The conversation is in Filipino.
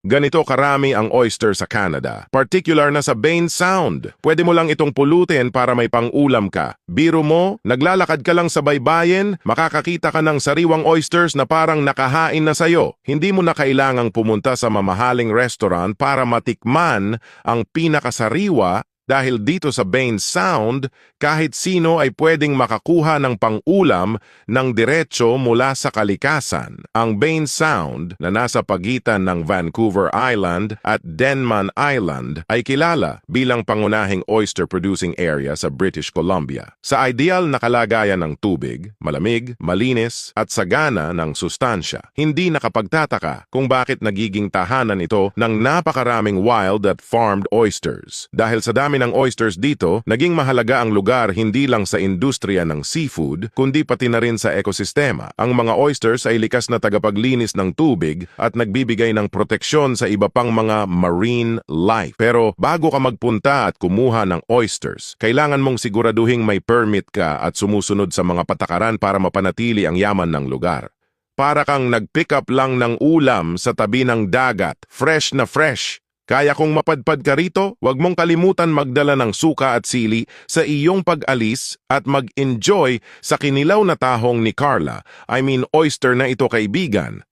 Ganito karami ang oyster sa Canada, particular na sa Bain Sound. Pwede mo lang itong pulutin para may pang-ulam ka. Biro mo, naglalakad ka lang sa baybayin, makakakita ka ng sariwang oysters na parang nakahain na sayo. Hindi mo na kailangang pumunta sa mamahaling restaurant para matikman ang pinakasariwa. Dahil dito sa Bain Sound, kahit sino ay pwedeng makakuha ng pang-ulam ng diretso mula sa kalikasan. Ang Bain Sound na nasa pagitan ng Vancouver Island at Denman Island ay kilala bilang pangunahing oyster-producing area sa British Columbia. Sa ideal na kalagayan ng tubig, malamig, malinis at sagana ng sustansya, hindi nakapagtataka kung bakit nagiging tahanan ito ng napakaraming wild at farmed oysters. Dahil sa dami ng oysters dito, naging mahalaga ang lugar hindi lang sa industriya ng seafood, kundi pati na rin sa ekosistema. Ang mga oysters ay likas na tagapaglinis ng tubig at nagbibigay ng proteksyon sa iba pang mga marine life. Pero bago ka magpunta at kumuha ng oysters, kailangan mong siguraduhing may permit ka at sumusunod sa mga patakaran para mapanatili ang yaman ng lugar. Para kang nag-pick up lang ng ulam sa tabi ng dagat, fresh na fresh. Kaya kung mapadpad ka rito, huwag mong kalimutan magdala ng suka at sili sa iyong pag-alis at mag-enjoy sa kinilaw na tahong ni Carla. I mean oyster na ito, kaibigan.